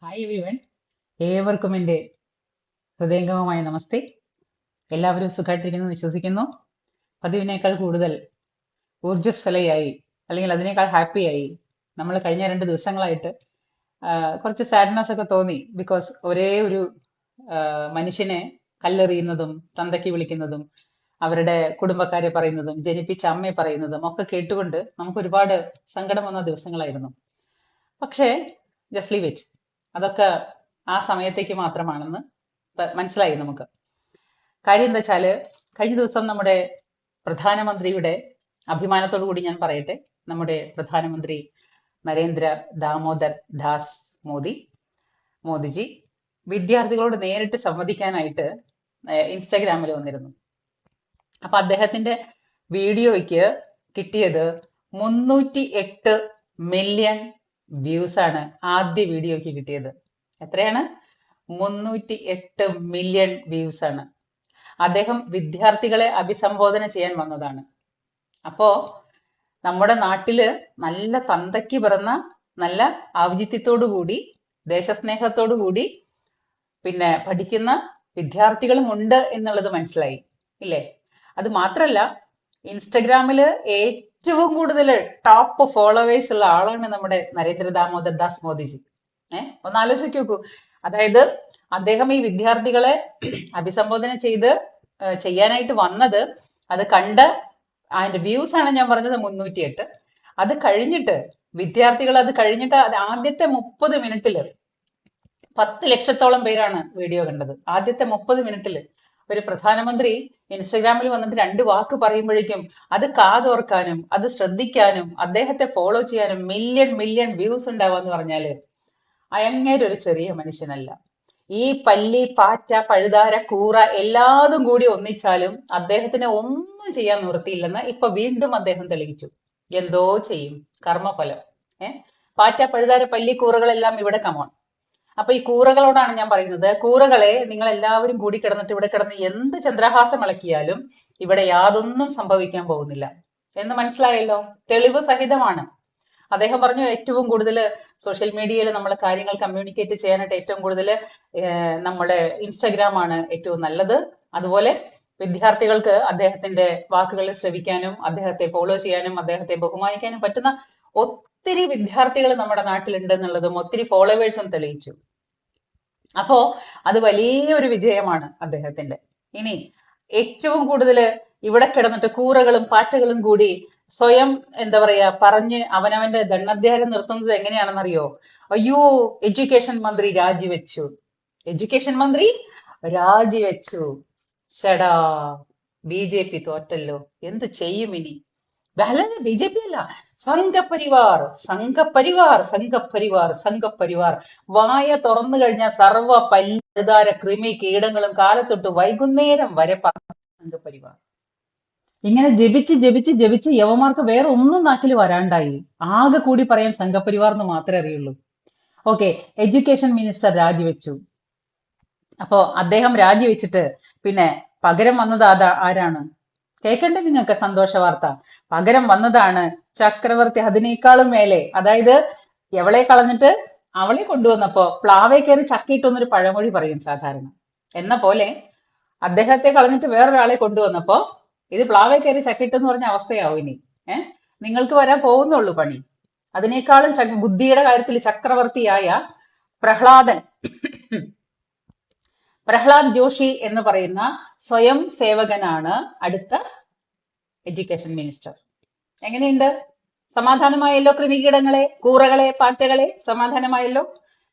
Hi everyone, ഏവർക്കും എൻ്റെ ഹൃദയംഗമമായ നമസ്തേ. എല്ലാവരും സുഖമായിട്ടിരിക്കുന്നു വിശ്വസിക്കുന്നു. പതിവിനേക്കാൾ കൂടുതൽ ഊർജ്ജസ്വലയായി അല്ലെങ്കിൽ അതിനേക്കാൾ ഹാപ്പിയായി നമ്മൾ കഴിഞ്ഞ 2 ദിവസങ്ങളായിട്ട് കുറച്ച് സാഡ്നെസ് ഒക്കെ തോന്നി. ബിക്കോസ് ഒരേ ഒരു മനുഷ്യനെ കല്ലെറിയുന്നതും തന്തയ്ക്ക് വിളിക്കുന്നതും അവരുടെ കുടുംബക്കാരെ പറയുന്നതും ജനിപ്പിച്ച അമ്മയെ പറയുന്നതും ഒക്കെ കേട്ടുകൊണ്ട് നമുക്ക് ഒരുപാട് സങ്കടം വന്ന ദിവസങ്ങളായിരുന്നു. പക്ഷേ ജസ്റ്റ് ലീവ് ഇറ്റ്, അതൊക്കെ ആ സമയത്തേക്ക് മാത്രമാണെന്ന് മനസ്സിലായി നമുക്ക്. കാര്യം എന്താ വെച്ചാല്, കഴിഞ്ഞ ദിവസം നമ്മുടെ പ്രധാനമന്ത്രിയുടെ, അഭിമാനത്തോടു കൂടി ഞാൻ പറയട്ടെ, നമ്മുടെ പ്രധാനമന്ത്രി നരേന്ദ്ര ദാമോദർ ദാസ് മോദിജി വിദ്യാർത്ഥികളോട് നേരിട്ട് സംവദിക്കാനായിട്ട് ഇൻസ്റ്റാഗ്രാമിൽ വന്നിരുന്നു. അപ്പൊ അദ്ദേഹത്തിന്റെ വീഡിയോയ്ക്ക് കിട്ടിയത് 308 മില്യൺ വ്യൂസ് ആണ്. ആദ്യ വീഡിയോയ്ക്ക് കിട്ടിയത് എത്രയാണ്? 308 മില്യൺ വ്യൂസ് ആണ്. അദ്ദേഹം വിദ്യാർത്ഥികളെ അഭിസംബോധന ചെയ്യാൻ വന്നതാണ്. അപ്പോ നമ്മുടെ നാട്ടില് നല്ല തന്തയ്ക്ക് പിറന്ന, നല്ല ഔചിത്യത്തോടു കൂടി, ദേശസ്നേഹത്തോടു കൂടി പിന്നെ പഠിക്കുന്ന വിദ്യാർത്ഥികളും ഉണ്ട് എന്നുള്ളത് മനസ്സിലായി, ഇല്ലേ? അത് മാത്രല്ല, ഇൻസ്റ്റഗ്രാമില് ഏറ്റവും കൂടുതൽ ടോപ്പ് ഫോളോവേഴ്സ് ഉള്ള ആളാണ് നമ്മുടെ നരേന്ദ്ര ദാമോദർ ദാസ് മോദിജി. ഒന്ന് ആലോചിച്ച് നോക്കൂ. അതായത് അദ്ദേഹം ഈ വിദ്യാർത്ഥികളെ അഭിസംബോധന ചെയ്യാനായിട്ട് വന്നത്, അത് കണ്ട അതിന്റെ വ്യൂസ് ആണ് ഞാൻ പറഞ്ഞത് 308. അത് കഴിഞ്ഞിട്ട് വിദ്യാർത്ഥികൾ അത് ആദ്യത്തെ 30 മിനിറ്റില് 10 ലക്ഷത്തോളം പേരാണ് വീഡിയോ കണ്ടത്. ആദ്യത്തെ 30 മിനിറ്റില് ഒരു പ്രധാനമന്ത്രി ഇൻസ്റ്റഗ്രാമിൽ വന്നിട്ട് 2 വാക്ക് പറയുമ്പോഴേക്കും അത് കാതോർക്കാനും അത് ശ്രദ്ധിക്കാനും അദ്ദേഹത്തെ ഫോളോ ചെയ്യാനും മില്യൺ വ്യൂസ് ഉണ്ടാവാന്ന് പറഞ്ഞാല് അങ്ങേര് ഒരു ചെറിയ മനുഷ്യനല്ല. ഈ പല്ലി, പാറ്റ, പഴുതാര, കൂറ എല്ലാതും കൂടി ഒന്നിച്ചാലും അദ്ദേഹത്തിന് ഒന്നും ചെയ്യാൻ നിവൃത്തിയില്ലെന്ന് ഇപ്പൊ വീണ്ടും അദ്ദേഹം തെളിയിച്ചു. എന്തോ ചെയ്യും, കർമ്മഫലം. പാറ്റ, പഴുതാര, പല്ലി, കൂറകളെല്ലാം ഇവിടെ കമോൺ. അപ്പൊ ഈ കൂറകളോടാണ് ഞാൻ പറയുന്നത്, കൂറകളെ നിങ്ങൾ എല്ലാവരും കൂടി കിടന്നിട്ട് ഇവിടെ കിടന്ന് എന്ത് ചന്ദ്രഹാസം ഇളക്കിയാലും ഇവിടെ യാതൊന്നും സംഭവിക്കാൻ പോകുന്നില്ല എന്ന് മനസ്സിലായല്ലോ. തെളിവ് സഹിതമാണ്. അദ്ദേഹം പറഞ്ഞു, ഏറ്റവും കൂടുതൽ സോഷ്യൽ മീഡിയയിൽ നമ്മൾ കാര്യങ്ങൾ കമ്മ്യൂണിക്കേറ്റ് ചെയ്യാനായിട്ട് ഏറ്റവും കൂടുതൽ നമ്മുടെ ഇൻസ്റ്റഗ്രാം ആണ് ഏറ്റവും നല്ലത്. അതുപോലെ വിദ്യാർത്ഥികൾക്ക് അദ്ദേഹത്തിന്റെ വാക്കുകൾ ശ്രവിക്കാനും അദ്ദേഹത്തെ ഫോളോ ചെയ്യാനും അദ്ദേഹത്തെ ബഹുമാനിക്കാനും പറ്റുന്ന ഒത്തിരി വിദ്യാർത്ഥികൾ നമ്മുടെ നാട്ടിലുണ്ട് എന്നുള്ളതും ഒത്തിരി ഫോളോവേഴ്സും തെളിയിച്ചു. അപ്പോ അത് വലിയൊരു വിജയമാണ് അദ്ദേഹത്തിന്റെ. ഇനി ഏറ്റവും കൂടുതൽ ഇവിടെ കിടന്നിട്ട് കൂറകളും പാറ്റകളും കൂടി സ്വയം എന്താ പറയാ പറഞ്ഞ് അവനവന്റെ ദണ്ണദ്വാരം നിർത്തുന്നത് എങ്ങനെയാണെന്നറിയോ? അയ്യോ, എഡ്യൂക്കേഷൻ മന്ത്രി രാജിവെച്ചു, എഡ്യൂക്കേഷൻ മന്ത്രി രാജിവെച്ചു. ഷടാ, BJP തോറ്റല്ലോ, എന്ത് ചെയ്യും ഇനി? അല്ല, BJP അല്ല, സംഘപരിവാർ. വായ തുറന്നു കഴിഞ്ഞാൽ സർവ പല്ലുതാര കൃമി കീടങ്ങളും കാലത്തൊട്ട് വൈകുന്നേരം വരെ സംഘപരിവാർ. ഇങ്ങനെ ജപിച്ച് യവമാർക്ക് വേറെ ഒന്നും നാക്കിൽ വരാണ്ടായി. ആകെ കൂടി പറയാൻ സംഘപരിവാർ എന്ന് മാത്രമേ അറിയുള്ളൂ. ഓക്കെ, എഡ്യൂക്കേഷൻ മിനിസ്റ്റർ രാജിവെച്ചു. അപ്പോ അദ്ദേഹം രാജിവെച്ചിട്ട് പിന്നെ പകരം വന്നത് ആരാണ്? കേൾക്കണ്ടേ നിങ്ങൾക്ക് സന്തോഷ വാർത്ത? പകരം വന്നതാണ് ചക്രവർത്തി. അതിനേക്കാളും മേലെ, അതായത് എവളെ കളഞ്ഞിട്ട് അവളെ കൊണ്ടുവന്നപ്പോ പ്ലാവേ കയറി ചക്കയിട്ടൊന്നൊരു പഴമൊഴി പറയും സാധാരണ. എന്ന പോലെ അദ്ദേഹത്തെ കളഞ്ഞിട്ട് വേറൊരാളെ കൊണ്ടുവന്നപ്പോ ഇത് പ്ലാവേ കയറി ചക്കയിട്ടെന്ന് പറഞ്ഞ അവസ്ഥയാവും ഇനി. നിങ്ങൾക്ക് വരാൻ പോകുന്നുള്ളൂ പണി. അതിനേക്കാളും ബുദ്ധിയുടെ കാര്യത്തിൽ ചക്രവർത്തിയായ പ്രഹ്ലാദ് ജോഷി എന്ന് പറയുന്ന സ്വയം സേവകനാണ് അടുത്ത എഡ്യൂക്കേഷൻ മിനിസ്റ്റർ. എങ്ങനെയുണ്ട്? സമാധാനമായല്ലോ? കൃമികീടങ്ങളെ, കൂറകളെ, പാറ്റകളെ, സമാധാനമായല്ലോ?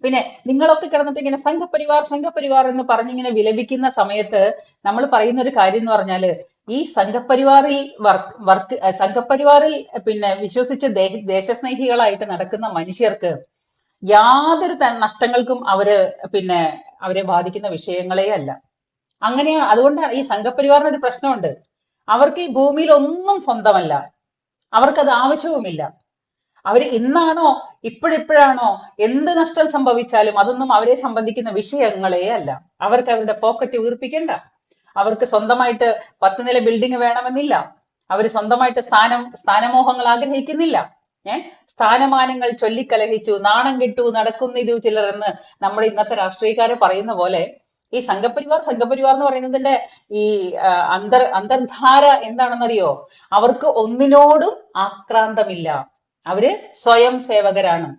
പിന്നെ നിങ്ങളൊക്കെ കിടന്നിട്ട് ഇങ്ങനെ സംഘപരിവാർ എന്ന് പറഞ്ഞിങ്ങനെ വിലപിക്കുന്ന സമയത്ത് നമ്മൾ പറയുന്ന ഒരു കാര്യം എന്ന് പറഞ്ഞാല്, ഈ സംഘപരിവാറിൽ പിന്നെ വിശ്വസിച്ച് ദേശസ്നേഹികളായിട്ട് നടക്കുന്ന മനുഷ്യർക്ക് യാതൊരു നഷ്ടങ്ങൾക്കും അവരെ ബാധിക്കുന്ന വിഷയങ്ങളേ അല്ല. അങ്ങനെയാണ്. അതുകൊണ്ടാണ് ഈ സംഘപരിവാറിന് ഒരു പ്രശ്നമുണ്ട്. അവർക്ക് ഈ ഭൂമിയിൽ ഒന്നും സ്വന്തമല്ല, അവർക്കത് ആവശ്യവുമില്ല. അവർ ഇന്നാണോ ഇപ്പോഴാണോ എന്ത് നഷ്ടം സംഭവിച്ചാലും അതൊന്നും അവരെ സംബന്ധിക്കുന്ന വിഷയങ്ങളേ അല്ല. അവർക്ക് അവരുടെ പോക്കറ്റ് വീർപ്പിക്കണ്ട. അവർക്ക് സ്വന്തമായിട്ട് 10 നില ബിൽഡിംഗ് വേണമെന്നില്ല. അവർ സ്വന്തമായിട്ട് സ്ഥാനമോഹങ്ങൾ ആഗ്രഹിക്കുന്നില്ല. സ്ഥാനമാനങ്ങൾ ചൊല്ലിക്കലഹിച്ചു, നാണം കെട്ടു നടക്കുന്നിതു ചിലർ എന്ന് നമ്മുടെ ഇന്നത്തെ രാഷ്ട്രീയക്കാരെ പറയുന്ന പോലെ ഈ സംഘപരിവാർ എന്ന് പറയുന്നതിന്റെ ഈ അന്തർധാര എന്താണെന്നറിയോ? അവർക്ക് ഒന്നിനോടും ആക്രാന്തമില്ല. അവര് സ്വയം സേവകരാണ്.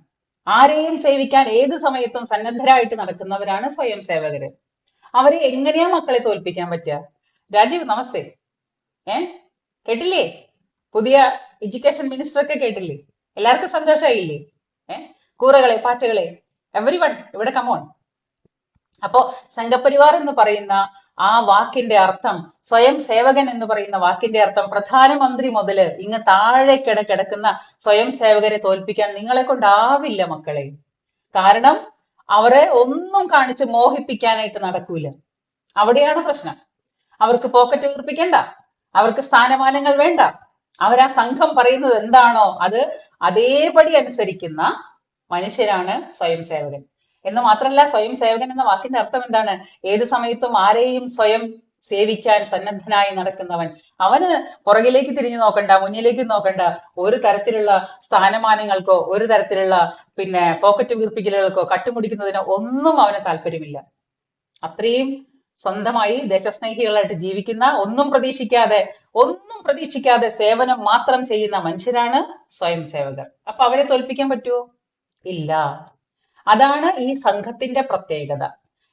ആരെയും സേവിക്കാൻ ഏത് സമയത്തും സന്നദ്ധരായിട്ട് നടക്കുന്നവരാണ് സ്വയം സേവകര്. അവരെ എങ്ങനെയാ മക്കളെ തോൽപ്പിക്കാൻ പറ്റുക? രാജീവ് നമസ്തേ. കേട്ടില്ലേ? പുതിയ എഡ്യൂക്കേഷൻ മിനിസ്റ്റർ ഒക്കെ കേട്ടില്ലേ? എല്ലാവർക്കും സന്തോഷമായില്ലേ? കൂറകളെ പാറ്റകളെ എവരിവൺ ഇവിടെ കമോൺ. അപ്പോ സംഘപരിവാർ എന്ന് പറയുന്ന ആ വാക്കിന്റെ അർത്ഥം, സ്വയം സേവകൻ എന്ന് പറയുന്ന വാക്കിന്റെ അർത്ഥം, പ്രധാനമന്ത്രി മുതല് ഇങ്ങ് താഴെ കിടക്കുന്ന സ്വയം സേവകരെ തോൽപ്പിക്കാൻ നിങ്ങളെ കൊണ്ടാവില്ല മക്കളെ. കാരണം അവരെ ഒന്നും കാണിച്ച് മോഹിപ്പിക്കാനായിട്ട് നടക്കൂല. അവിടെയാണ് പ്രശ്നം. അവർക്ക് പോക്കറ്റ് വീർപ്പിക്കണ്ട, അവർക്ക് സ്ഥാനമാനങ്ങൾ വേണ്ട. അവരാ സംഘം പറയുന്നത് എന്താണോ അത് അതേപടി അനുസരിക്കുന്ന മനുഷ്യരാണ് സ്വയം സേവകൻ. എന്ന് മാത്രമല്ല, സ്വയം സേവകൻ എന്ന വാക്കിന്റെ അർത്ഥം എന്താണ്? ഏത് സമയത്തും ആരെയും സ്വയം സേവിക്കാൻ സന്നദ്ധനായി നടക്കുന്നവൻ. അവന് പുറകിലേക്ക് തിരിഞ്ഞു നോക്കണ്ട, മുന്നിലേക്ക് നോക്കണ്ട. ഒരു തരത്തിലുള്ള സ്ഥാനമാനങ്ങൾക്കോ ഒരു തരത്തിലുള്ള പോക്കറ്റ് വീർപ്പിക്കലുകൾക്കോ കട്ടുമുടിക്കുന്നതിനോ ഒന്നും അവന് താല്പര്യമില്ല. അത്രയും സ്വന്തമായി ദേശസ്നേഹികളായിട്ട് ജീവിക്കുന്ന, ഒന്നും പ്രതീക്ഷിക്കാതെ സേവനം മാത്രം ചെയ്യുന്ന മനുഷ്യരാണ് സ്വയം സേവകർ. അപ്പൊ അവരെ തോൽപ്പിക്കാൻ പറ്റുമോ? ഇല്ല. അതാണ് ഈ സംഘത്തിന്റെ പ്രത്യേകത.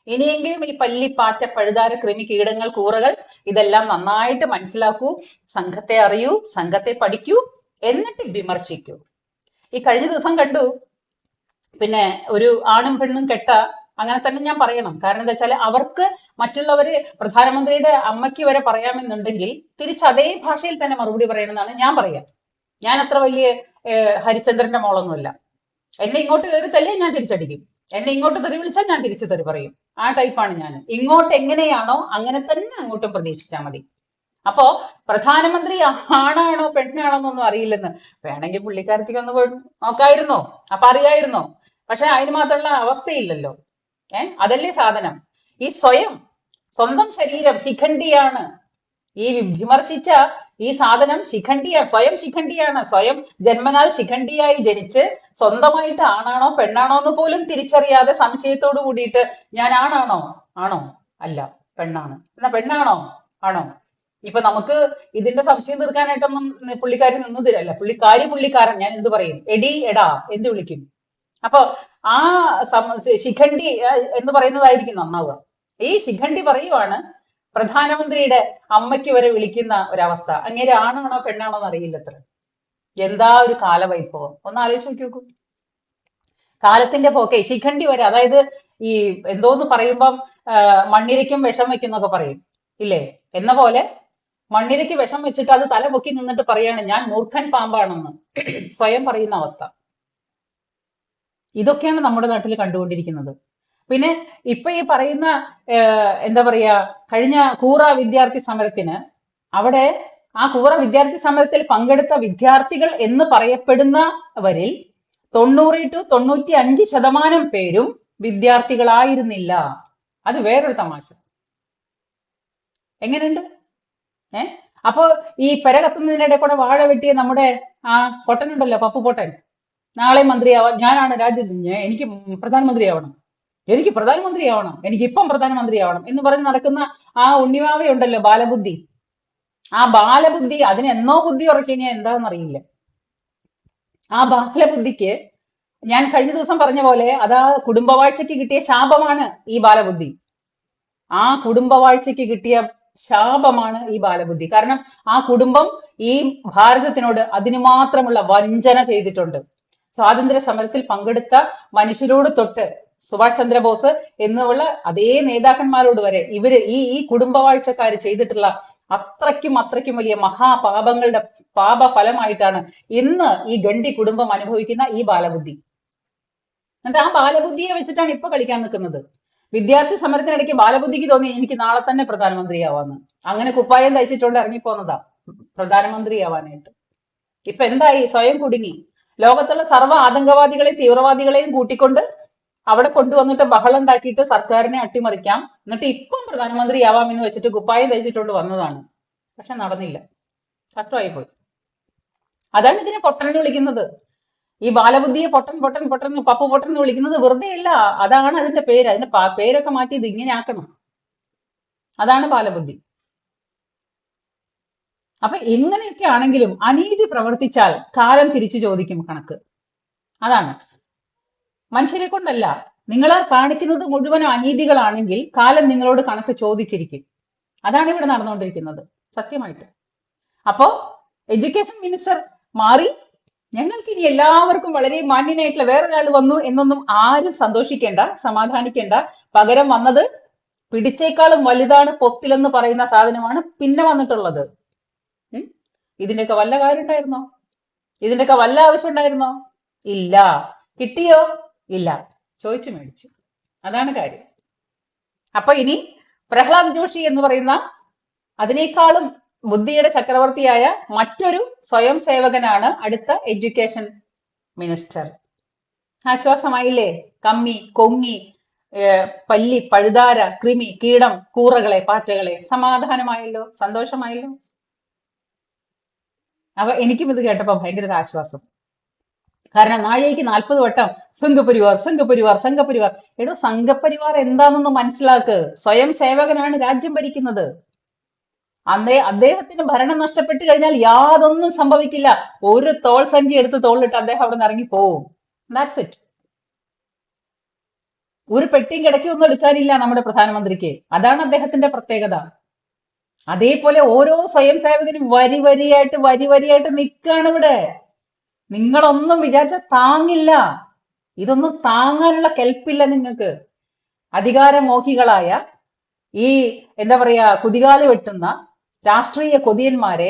ഇനിയെങ്കിലും ഈ പല്ലി, പാറ്റ, പഴുതാര, കൃമി, കീടങ്ങൾ, കൂറകൾ ഇതെല്ലാം നന്നായിട്ട് മനസ്സിലാക്കൂ, സംഘത്തെ അറിയൂ, സംഘത്തെ പഠിക്കൂ, എന്നിട്ട് വിമർശിക്കൂ. ഈ കഴിഞ്ഞ ദിവസം കണ്ടു, ഒരു ആണും പെണ്ണും കെട്ട, അങ്ങനെ തന്നെ ഞാൻ പറയണം. കാരണം എന്താ വെച്ചാൽ അവർക്ക് മറ്റുള്ളവര് പ്രധാനമന്ത്രിയുടെ അമ്മയ്ക്ക് വരെ പറയാമെന്നുണ്ടെങ്കിൽ തിരിച്ച് അതേ ഭാഷയിൽ തന്നെ മറുപടി പറയണമെന്നാണ് ഞാൻ പറയാ. ഞാൻ അത്ര വലിയ ഹരിചന്ദ്രന്റെ മോളൊന്നുമല്ല. എന്നെ ഇങ്ങോട്ട് കയറി തല്ലിയാൽ ഞാൻ തിരിച്ചടിക്കും, എന്നെ ഇങ്ങോട്ട് തെറി വിളിച്ചാൽ ഞാൻ തിരിച്ചു തെറി പറയും. ആ ടൈപ്പാണ് ഞാൻ. ഇങ്ങോട്ട് എങ്ങനെയാണോ അങ്ങനെ തന്നെ അങ്ങോട്ടും പ്രതീക്ഷിച്ചാൽ മതി. അപ്പോ പ്രധാനമന്ത്രി ആണാണോ പെണ്ണാണോ എന്നൊന്നും അറിയില്ലെന്ന് വേണമെങ്കിൽ പുള്ളിക്കാരത്തേക്ക് ഒന്ന് പോയി നോക്കായിരുന്നോ? അപ്പൊ അറിയായിരുന്നോ? പക്ഷെ അതിന് മാത്രമുള്ള അവസ്ഥയില്ലല്ലോ. അതല്ലേ സാധനം. ഈ സ്വന്തം ശരീരം ശിഖണ്ഡിയാണ്. ഈ വിമർശിച്ച ഈ സാധനം ശിഖണ്ഡിയാണ്, സ്വയം ശിഖണ്ഡിയാണ്. സ്വയം ജന്മനാൽ ശിഖണ്ഡിയായി ജനിച്ച് സ്വന്തമായിട്ട് ആണാണോ പെണ്ണാണോ എന്ന് പോലും തിരിച്ചറിയാതെ സംശയത്തോട് കൂടിയിട്ട് ഞാൻ ആണോ അല്ല പെണ്ണാണ്, എന്നാ പെണ്ണാണോ ആണോ. ഇപ്പൊ നമുക്ക് ഇതിന്റെ സംശയം തീർക്കാനായിട്ടൊന്നും പുള്ളിക്കാരി നിന്ന് തരല്ല. പുള്ളിക്കാരൻ ഞാൻ എന്ത് പറയും? എടി, എടാ എന്ത് വിളിക്കും? അപ്പൊ ആ ശിഖണ്ഡി എന്ന് പറയുന്നതായിരിക്കും നന്നാവുക. ഈ ശിഖണ്ഡി പറയുവാണ് പ്രധാനമന്ത്രിയുടെ അമ്മയ്ക്ക് വരെ വിളിക്കുന്ന ഒരവസ്ഥ. അങ്ങേര് ആണാണോ പെണ്ണാണോ എന്ന് അറിയില്ല. അത്ര എന്താ ഒരു കാലവൈഭവം, ഒന്ന് ആലോചിച്ച് നോക്കൂ. കാലത്തിന്റെ പോക്കെ ശിഖണ്ഡി വരെ, അതായത് ഈ എന്തോന്ന് പറയുമ്പം മണ്ണിരയ്ക്കും വിഷം വെക്കുന്നൊക്കെ പറയും ഇല്ലേ? എന്ന പോലെ മണ്ണിരയ്ക്ക് വിഷം വെച്ചിട്ട് അത് തല പൊക്കി നിന്നിട്ട് പറയാണ് ഞാൻ മൂർഖൻ പാമ്പാണെന്ന് സ്വയം പറയുന്ന അവസ്ഥ. ഇതൊക്കെയാണ് നമ്മുടെ നാട്ടിൽ കണ്ടുകൊണ്ടിരിക്കുന്നത്. പിന്നെ ഇപ്പൊ ഈ പറയുന്ന എന്താ പറയാ, കഴിഞ്ഞ കൂറ വിദ്യാർത്ഥി സമരത്തിന് അവിടെ ആ കൂറ വിദ്യാർത്ഥി സമരത്തിൽ പങ്കെടുത്ത വിദ്യാർത്ഥികൾ എന്ന് പറയപ്പെടുന്നവരിൽ 90 to 95% പേരും വിദ്യാർത്ഥികളായിരുന്നില്ല. അത് വേറൊരു തമാശ. എങ്ങനെയുണ്ട്? അപ്പോ ഈ പെര കത്തുന്നതിനിടെ കൂടെ വാഴ വെട്ടിയ നമ്മുടെ ആ പൊട്ടനുണ്ടല്ലോ, പപ്പു പൊട്ടൻ, നാളെ മന്ത്രിയാവാൻ ഞാനാണ് രാജ്യത്തിന്, എനിക്ക് പ്രധാനമന്ത്രിയാവണം, എനിക്കിപ്പം പ്രധാനമന്ത്രിയാവണം എന്ന് പറഞ്ഞ് നടക്കുന്ന ആ ഉണ്ണിവാവയുണ്ടല്ലോ, ബാലബുദ്ധി. ആ ബാലബുദ്ധി അതിന് എന്നോ ബുദ്ധി ഉറക്കിയ എന്താണെന്നറിയില്ല. ആ ബാലബുദ്ധിക്ക് ഞാൻ കഴിഞ്ഞ ദിവസം പറഞ്ഞ പോലെ അതാ കുടുംബവാഴ്ചയ്ക്ക് കിട്ടിയ ശാപമാണ് ഈ ബാലബുദ്ധി. ആ കുടുംബവാഴ്ചയ്ക്ക് കിട്ടിയ ശാപമാണ് ഈ ബാലബുദ്ധി. കാരണം ആ കുടുംബം ഈ ഭാരതത്തിനോട് അതിനു മാത്രമുള്ള വഞ്ചന ചെയ്തിട്ടുണ്ട്. സ്വാതന്ത്ര്യ സമരത്തിൽ പങ്കെടുത്ത മനുഷ്യരോട് തൊട്ട് സുഭാഷ് ചന്ദ്രബോസ് എന്നുള്ള അതേ നേതാക്കന്മാരോട് വരെ ഇവര് ഈ കുടുംബവാഴ്ചക്കാര് ചെയ്തിട്ടുള്ള അത്രയ്ക്കും വലിയ മഹാപാപങ്ങളുടെ പാപഫലമായിട്ടാണ് ഇന്ന് ഈ ഗണ്ഡി കുടുംബം അനുഭവിക്കുന്ന ഈ ബാലബുദ്ധി. എന്നിട്ട് ആ ബാലബുദ്ധിയെ വെച്ചിട്ടാണ് ഇപ്പൊ കളിക്കാൻ നിൽക്കുന്നത്. വിദ്യാർത്ഥി സമരത്തിനിടയ്ക്ക് ബാലബുദ്ധിക്ക് തോന്നി എനിക്ക് നാളെ തന്നെ പ്രധാനമന്ത്രിയാവാന്ന്. അങ്ങനെ കുപ്പായം തയ്ച്ചിട്ടുകൊണ്ട് ഇറങ്ങിപ്പോന്നതാ പ്രധാനമന്ത്രിയാവാനായിട്ട്. ഇപ്പൊ എന്തായി? സ്വയം കുടുങ്ങി. ലോകത്തുള്ള സർവ്വ ആതങ്കവാദികളെയും തീവ്രവാദികളെയും കൂട്ടിക്കൊണ്ട് അവിടെ കൊണ്ടുവന്നിട്ട് ബഹളം ഉണ്ടാക്കിയിട്ട് സർക്കാരിനെ അട്ടിമറിക്കാം, എന്നിട്ട് ഇപ്പം പ്രധാനമന്ത്രിയാവാം എന്ന് വെച്ചിട്ട് കുപ്പായം തയ്ച്ചിട്ടുകൊണ്ട് വന്നതാണ്. പക്ഷെ നടന്നില്ല. കഷ്ടമായി പോയി. അതാണ് ഇതിനെ പൊട്ടനെന്ന് വിളിക്കുന്നത്. ഈ ബാലബുദ്ധിയെ പൊട്ടൻ പൊട്ടൻ പൊട്ടൻ പപ്പു പൊട്ടൻ എന്ന് വിളിക്കുന്നത് വെറുതെ അല്ല. അതാണ് അതിന്റെ പേര്. അതിന്റെ പേരൊക്കെ മാറ്റി ഇത് ഇങ്ങനെ ആക്കണം. അതാണ് ബാലബുദ്ധി. അപ്പൊ എങ്ങനെയൊക്കെ ആണെങ്കിലും അനീതി പ്രവർത്തിച്ചാൽ കാലം തിരിച്ചു ചോദിക്കും കണക്ക്. അതാണ്. മനുഷ്യരെ കൊണ്ടല്ല. നിങ്ങൾ കാണിക്കുന്നത് മുഴുവനും അനീതികളാണെങ്കിൽ കാലം നിങ്ങളോട് കണക്ക് ചോദിച്ചിരിക്കും. അതാണ് ഇവിടെ നടന്നുകൊണ്ടിരിക്കുന്നത് സത്യമായിട്ട്. അപ്പോ എഡ്യൂക്കേഷൻ മിനിസ്റ്റർ മാറി. ഞങ്ങൾക്ക് ഇനി എല്ലാവർക്കും വളരെ മാന്യനായിട്ടുള്ള വേറൊരാൾ വന്നു എന്നൊന്നും ആരും സന്തോഷിക്കേണ്ട, സമാധാനിക്കേണ്ട. പകരം വന്നത് പിടിച്ചേക്കാളും വലുതാണ് പൊത്തിലെന്ന് പറയുന്ന സാധനമാണ് പിന്നെ വന്നിട്ടുള്ളത്. ഇതിന്റെയൊക്കെ വല്ല കാര്യം ഉണ്ടായിരുന്നോ? ഇതിന്റെയൊക്കെ വല്ല ആവശ്യം ഉണ്ടായിരുന്നോ? ഇല്ല. കിട്ടിയോ? ഇല്ല. ചോദിച്ചു മേടിച്ചു. അതാണ് കാര്യം. അപ്പൊ ഇനി പ്രഹ്ലാദ് ജോഷി എന്ന് പറയുന്ന അതിനേക്കാളും ബുദ്ധിയുടെ ചക്രവർത്തിയായ മറ്റൊരു സ്വയം സേവകനാണ് അടുത്ത എഡ്യൂക്കേഷൻ മിനിസ്റ്റർ. ആശ്വാസമായില്ലേ? കമ്മി, കൊങ്ങി, പല്ലി, പഴുതാര, കൃമി, കീടം, കൂറകളെ, പാറ്റകളെ, സമാധാനമായല്ലോ, സന്തോഷമായല്ലോ. അപ്പൊ എനിക്കും ഇത് കേട്ടപ്പോ ഭയങ്കര ഒരു ആശ്വാസം. കാരണം നാഴേക്ക് 40 വട്ടം സംഘപരിവാർ സംഘപരിവാർ സംഘപരിവാർ. എടോ, സംഘപരിവാർ എന്താണെന്ന് മനസ്സിലാക്ക്. സ്വയം സേവകനാണ് രാജ്യം ഭരിക്കുന്നത്. അദ്ദേഹത്തിന് ഭരണം നഷ്ടപ്പെട്ടു കഴിഞ്ഞാൽ യാതൊന്നും സംഭവിക്കില്ല. ഒരു തോൾ സഞ്ചി എടുത്ത് തോളിലിട്ട് അദ്ദേഹം അവിടെ നിന്ന് ഇറങ്ങി പോവും. That's it. ഒരു പെട്ടിയും കിടക്കൊന്നും എടുക്കാനില്ല നമ്മുടെ പ്രധാനമന്ത്രിക്ക്. അതാണ് അദ്ദേഹത്തിന്റെ പ്രത്യേകത. അതേപോലെ ഓരോ സ്വയം സേവകനും വരി വരിയായിട്ട് നിൽക്കുകയാണ് ഇവിടെ. നിങ്ങളൊന്നും വിചാരിച്ച താങ്ങില്ല. ഇതൊന്നും താങ്ങാനുള്ള കെൽപ്പില്ല നിങ്ങൾക്ക്. അധികാരമോഹികളായ ഈ എന്താ പറയാ കുതികാല് വെട്ടുന്ന രാഷ്ട്രീയ കൊതിയന്മാരെ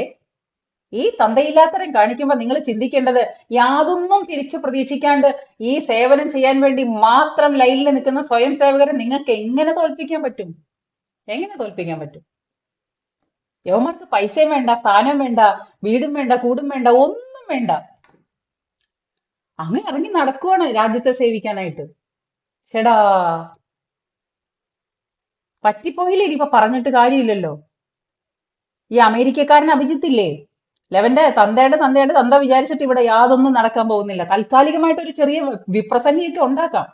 ഈ തന്തയില്ലാത്തരം കാണിക്കുമ്പോൾ നിങ്ങൾ ചിന്തിക്കേണ്ടത്, യാതൊന്നും തിരിച്ചു പ്രതീക്ഷിക്കാണ്ട് ഈ സേവനം ചെയ്യാൻ വേണ്ടി മാത്രം ലൈനിൽ നിൽക്കുന്ന സ്വയം സേവകരെ നിങ്ങൾക്ക് എങ്ങനെ തോൽപ്പിക്കാൻ പറ്റും? എങ്ങനെ തോൽപ്പിക്കാൻ പറ്റും? യവന്മാർക്ക് പൈസയും വേണ്ട, സ്ഥാനം വേണ്ട, വീടും വേണ്ട, കൂടും വേണ്ട, ഒന്നും വേണ്ട. അങ്ങനെ ഇറങ്ങി നടക്കുവാണ് രാജ്യത്തെ സേവിക്കാനായിട്ട്. ചേടാ, പറ്റിപ്പോയില്ലേ? ഇനിയിപ്പൊ പറഞ്ഞിട്ട് കാര്യമില്ലല്ലോ. ഈ അമേരിക്കക്കാരൻ അഭിജിത്തില്ലേ, ലെവന്റെ തന്തയുടെ തന്ത വിചാരിച്ചിട്ട് ഇവിടെ യാതൊന്നും നടക്കാൻ പോകുന്നില്ല. താൽക്കാലികമായിട്ട് ഒരു ചെറിയ വിപ്രസംഗിയൊക്കെ ഉണ്ടാക്കാം.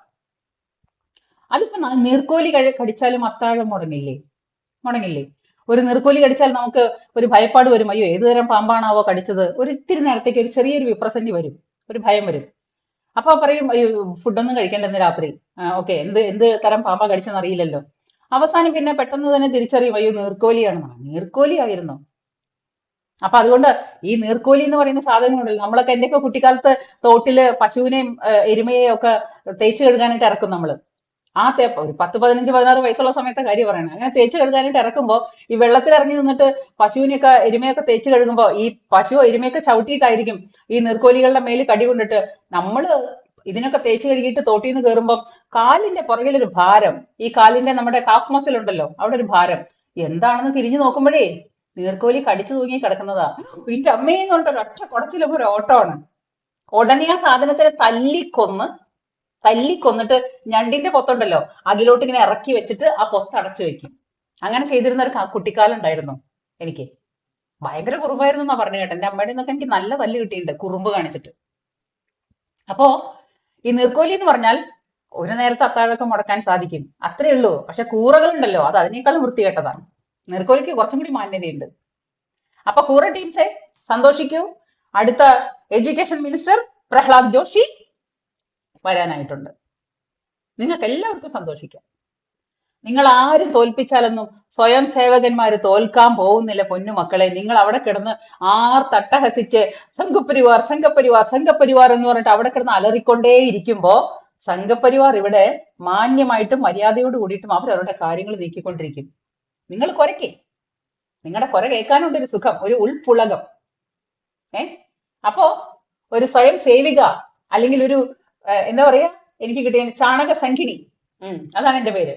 അതിപ്പോ നീർക്കോലി കടിച്ചാലും അത്താഴം മുടങ്ങില്ലേ? ഒരു നീർക്കോലി കടിച്ചാൽ നമുക്ക് ഒരു ഭയപ്പാട് വരും. അയ്യോ, ഏതുതരം പാമ്പാണാവോ കടിച്ചത്. ഒരു ഇത്തിരി നേരത്തേക്ക് ഒരു ചെറിയൊരു വിപ്രസംഗി വരും, ഒരു ഭയം വരും. അപ്പൊ പറയും, അയ്യോ ഫുഡൊന്നും കഴിക്കേണ്ടെന്ന് രാത്രി. ഓക്കെ, എന്ത് തരം പാമ്പാ കടിച്ചെന്ന് അറിയില്ലല്ലോ. അവസാനം പിന്നെ പെട്ടെന്ന് തന്നെ തിരിച്ചറിയും, അയ്യോ നീർക്കോലിയാണെന്നാ. നീർക്കോലി ആയിരുന്നു. അപ്പൊ അതുകൊണ്ട് ഈ നീർക്കോലി എന്ന് പറയുന്ന സാധനങ്ങളുണ്ടല്ലോ, നമ്മളൊക്കെ എന്റെയൊക്കെ കുട്ടിക്കാലത്ത് തോട്ടില് പശുവിനെയും എരുമയെയും ഒക്കെ തേച്ച് കഴുകാനായിട്ട് ഇറക്കും നമ്മള്. ആ തേപ്പ് ഒരു 10, 15, 16 വയസ്സുള്ള സമയത്തെ കാര്യം പറയണം. അങ്ങനെ തേച്ച് കഴുകാനായിട്ട് ഇറക്കുമ്പോ ഈ വെള്ളത്തിൽ ഇറങ്ങി നിന്നിട്ട് പശുവിനെയൊക്കെ എരുമയൊക്കെ തേച്ച് കഴുകുമ്പോ ഈ പശുവോ എരുമയൊക്കെ ചവിട്ടിയിട്ടായിരിക്കും ഈ നീർക്കോലികളുടെ മേല് കടി കൊണ്ടിട്ട് നമ്മള് ഇതിനൊക്കെ തേച്ച് കഴുകിയിട്ട് തോട്ടിൽ നിന്ന് കയറുമ്പോൾ കാലിന്റെ പുറകിലൊരു ഭാരം. ഈ കാലിന്റെ നമ്മുടെ കാഫ് മസിൽ ഉണ്ടല്ലോ, അവിടെ ഒരു ഭാരം. എന്താണെന്ന് തിരിഞ്ഞു നോക്കുമ്പോഴേ നീർക്കോലി കടിച്ചു തൂങ്ങി കിടക്കുന്നതാ. ഇതിന്റെ അമ്മയെന്ന് പറഞ്ഞിട്ട് ഒറ്റ കുടച്ചിലും ഒരു ഓട്ടമാണ്. ഉടനെ ആ സാധനത്തിനെ തല്ലിക്കൊന്നിട്ട് ഞണ്ടിന്റെ പൊത്തുണ്ടല്ലോ അതിലോട്ട് ഇങ്ങനെ ഇറക്കി വെച്ചിട്ട് ആ പൊത്ത് അടച്ചു വെക്കും. അങ്ങനെ ചെയ്തിരുന്ന ഒരു കുട്ടിക്കാലം ഉണ്ടായിരുന്നു എനിക്ക്. ഭയങ്കര കുറുമ്പായിരുന്നു എന്നാ പറഞ്ഞു കേട്ടോ. എന്റെ അമ്മയുടെ നിന്നൊക്കെ എനിക്ക് നല്ല തല്ല് കിട്ടിയിട്ടുണ്ട് കുറുമ്പ് കാണിച്ചിട്ട്. അപ്പോ ഈ നീർക്കോലി എന്ന് പറഞ്ഞാൽ ഒരു നേരത്തെ അത്താഴമൊക്കെ മുടക്കാൻ സാധിക്കും, അത്രേ ഉള്ളൂ. പക്ഷെ കൂറകളുണ്ടല്ലോ, അത് അതിനേക്കാളും വൃത്തികെട്ടതാണ്. നീർക്കോലിക്ക് കുറച്ചും കൂടി മാന്യതയുണ്ട്. അപ്പൊ കൂറ ടീംസെ സന്തോഷിക്കൂ. അടുത്ത എഡ്യൂക്കേഷൻ മിനിസ്റ്റർ പ്രഹ്ലാദ് ജോഷി വരാനായിട്ടുണ്ട്. നിങ്ങൾക്ക് എല്ലാവർക്കും സന്തോഷിക്കാം. നിങ്ങൾ ആരും തോൽപ്പിച്ചാലൊന്നും സ്വയം സേവകന്മാര് തോൽക്കാൻ പോകുന്നില്ല പൊന്നുമക്കളെ. നിങ്ങൾ അവിടെ കിടന്ന് തട്ടഹസിച്ച് സംഘപരിവാർ സംഘപരിവാർ സംഘപരിവാർ എന്ന് പറഞ്ഞിട്ട് അവിടെ കിടന്ന് അലറിക്കൊണ്ടേ ഇരിക്കുമ്പോ സംഘപരിവാർ ഇവിടെ മാന്യമായിട്ടും മര്യാദയോട് കൂടിയിട്ടും അവരവരുടെ കാര്യങ്ങൾ നീക്കിക്കൊണ്ടിരിക്കും. നിങ്ങൾ കുരയ്ക്കേ, നിങ്ങളുടെ കുര കേൾക്കാനുണ്ട് ഒരു സുഖം, ഒരു ഉൾപ്പുളകം. അപ്പോ ഒരു സ്വയം സേവിക അല്ലെങ്കിൽ ഒരു എന്താ പറയാ, എനിക്ക് കിട്ടിയ ചാണക സംഖിണി, അതാണ് എന്റെ പേര്.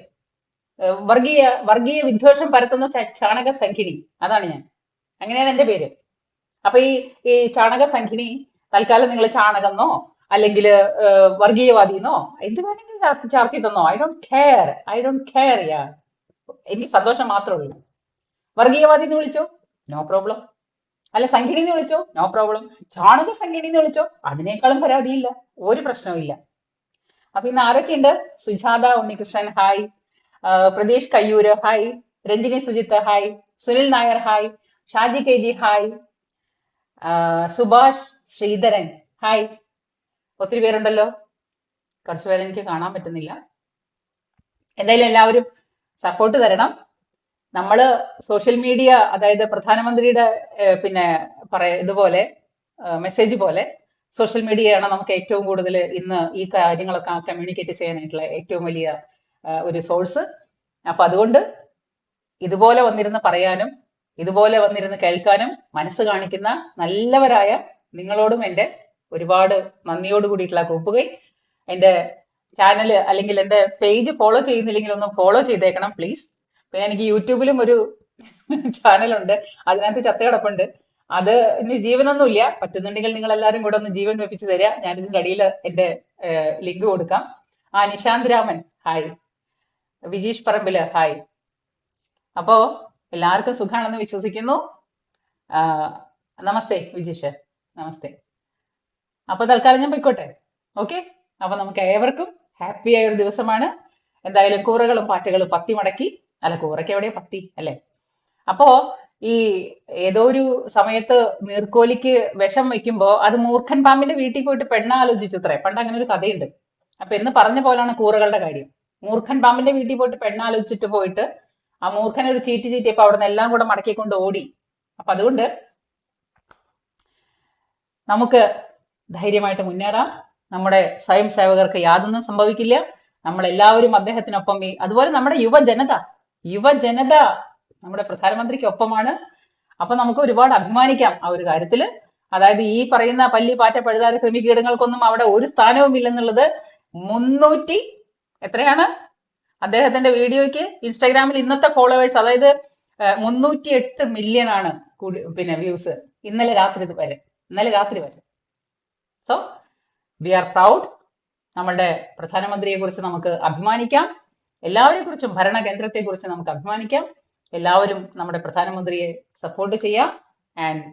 വർഗീയ വിദ്വേഷം പരത്തുന്ന ചാണക സംഖിണി, അതാണ് ഞാൻ. അങ്ങനെയാണ് എന്റെ പേര്. അപ്പൊ ഈ ചാണക സംഖിണി തൽക്കാലം നിങ്ങൾ ചാണകന്നോ അല്ലെങ്കിൽ വർഗീയവാദിന്നോ എന്ത് വേണമെങ്കിലും ചാർത്തി തന്നോ. ഐ ഡോണ്ട് കെയർ യാ. എനിക്ക് സന്തോഷം മാത്രമേ ഉള്ളൂ. വർഗീയവാദി എന്ന് വിളിച്ചോ, നോ പ്രോബ്ലം. അല്ല സംഗീണി എന്ന് വിളിച്ചോ, നോ പ്രോബ്ലം. ചാണക സംഗീണി എന്ന് വിളിച്ചോ, അതിനേക്കാളും പരാതിയില്ല, ഒരു പ്രശ്നവും ഇല്ല. അപ്പൊ ഇന്ന് ആരൊക്കെയുണ്ട്? Sujatha Unnikrishnan hi, Pratheesh Kayyur hi, Ranjini Sujith hi, Sunil Nair hi, Shaji K G hi, Subhash Sreedharan hi. ഒത്തിരി പേരുണ്ടല്ലോ, കുറച്ചു പേരെ എനിക്ക് കാണാൻ പറ്റുന്നില്ല. എന്തായാലും എല്ലാവരും സപ്പോർട്ട് തരണം. നമ്മള് സോഷ്യൽ മീഡിയ, അതായത് പ്രധാനമന്ത്രിയുടെ പിന്നെ ഇതുപോലെ മെസ്സേജ് പോലെ സോഷ്യൽ മീഡിയയാണ് നമുക്ക് ഏറ്റവും കൂടുതൽ ഇന്ന് ഈ കാര്യങ്ങളൊക്കെ കമ്മ്യൂണിക്കേറ്റ് ചെയ്യാനായിട്ടുള്ള ഏറ്റവും വലിയ ഒരു സോഴ്സ്. അപ്പൊ അതുകൊണ്ട് ഇതുപോലെ വന്നിരുന്ന് പറയാനും ഇതുപോലെ വന്നിരുന്ന് കേൾക്കാനും മനസ്സ് കാണിക്കുന്ന നല്ലവരായ നിങ്ങളോടും എൻ്റെ ഒരുപാട് നന്ദിയോട് കൂടിയിട്ടുള്ള കൂപ്പുകൈ. എൻ്റെ ചാനല് അല്ലെങ്കിൽ എൻ്റെ പേജ് ഫോളോ ചെയ്യുന്നില്ലെങ്കിൽ ഒന്ന് ഫോളോ ചെയ്തേക്കണം പ്ലീസ്. പിന്നെ എനിക്ക് യൂട്യൂബിലും ഒരു ചാനലുണ്ട്, അതിനകത്ത് ചത്ത കിടപ്പുണ്ട്. അത് ഇനി ജീവനൊന്നുമില്ല, പറ്റുന്നുണ്ടെങ്കിൽ നിങ്ങൾ എല്ലാവരും കൂടെ ഒന്ന് ജീവൻ വെപ്പിച്ച് തരിക. ഞാൻ ഇതിന്റെ അടിയിൽ എന്റെ ലിങ്ക് കൊടുക്കാം. നിശാന്ത് രാമൻ ഹായ്, വിജീഷ് പറമ്പില് ഹായ്. അപ്പോ എല്ലാവർക്കും സുഖാണെന്ന് വിശ്വസിക്കുന്നു. നമസ്തേ വിജീഷ്, നമസ്തേ. അപ്പൊ തൽക്കാലം ഞാൻ പോയിക്കോട്ടെ. ഓക്കെ, അപ്പൊ നമുക്ക് ഏവർക്കും ഹാപ്പി ആയ ഒരു ദിവസമാണ്. എന്തായാലും കൂറകളും പാറ്റുകളും പത്തി മടക്കി, അല്ല കൂറയ്ക്ക് എവിടെയാ പത്തി അല്ലെ. അപ്പോ ഈ ഏതോ ഒരു സമയത്ത് നീർക്കോലിക്ക് വിഷം വെക്കുമ്പോ അത് മൂർഖൻ പാമ്പിന്റെ വീട്ടിൽ പോയിട്ട് പെണ്ണാലോചിച്ചു അത്രേ. പണ്ട് അങ്ങനെ ഒരു കഥയുണ്ട്. അപ്പൊ എന്ന് പറഞ്ഞ പോലാണ് കൂറകളുടെ കാര്യം. മൂർഖൻ പാമ്പിന്റെ വീട്ടിൽ പോയിട്ട് പെണ്ണാലോചിച്ചിട്ട് പോയിട്ട് ആ മൂർഖനെ ഒരു ചീറ്റി ചീറ്റിയപ്പോ അവിടെ നിന്ന് എല്ലാം കൂടെ മടക്കിക്കൊണ്ട് ഓടി. അപ്പൊ അതുകൊണ്ട് നമുക്ക് ധൈര്യമായിട്ട് മുന്നേറാം. നമ്മുടെ സ്വയം സേവകർക്ക് യാതൊന്നും സംഭവിക്കില്ല. നമ്മളെല്ലാവരും അദ്ദേഹത്തിനൊപ്പം, അതുപോലെ നമ്മുടെ യുവജനത നമ്മുടെ പ്രധാനമന്ത്രിക്കൊപ്പമാണ്. അപ്പൊ നമുക്ക് ഒരുപാട് അഭിമാനിക്കാം ആ ഒരു കാര്യത്തില്. അതായത് ഈ പറയുന്ന പല്ലി, പാറ്റ, പഴുതാര, കൃമികീടങ്ങൾക്കൊന്നും അവിടെ ഒരു സ്ഥാനവും ഇല്ലെന്നുള്ളത് 300 എത്രയാണ് അദ്ദേഹത്തിന്റെ വീഡിയോയ്ക്ക് ഇൻസ്റ്റാഗ്രാമിൽ ഇന്നത്തെ ഫോളോവേഴ്സ്, അതായത് 308 മില്യൺ ആണ് പിന്നെ വ്യൂസ് ഇന്നലെ രാത്രി വരെ. So we R proud. നമ്മളുടെ പ്രധാനമന്ത്രിയെ കുറിച്ച് നമുക്ക് അഭിമാനിക്കാം. എല്ലാവരെ കുറിച്ചും, ഭരണകേന്ദ്രത്തെ കുറിച്ച് നമുക്ക് അഭിമാനിക്കാം. എല്ലാവരും നമ്മുടെ പ്രധാനമന്ത്രിയെ സപ്പോർട്ട് ചെയ്യാം. ആൻഡ്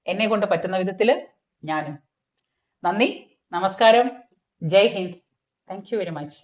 എന്നെ കൊണ്ട് പറ്റുന്ന വിധത്തില് ഞാനും. നന്ദി, നമസ്കാരം, ജയ് Hind. Thank you very much.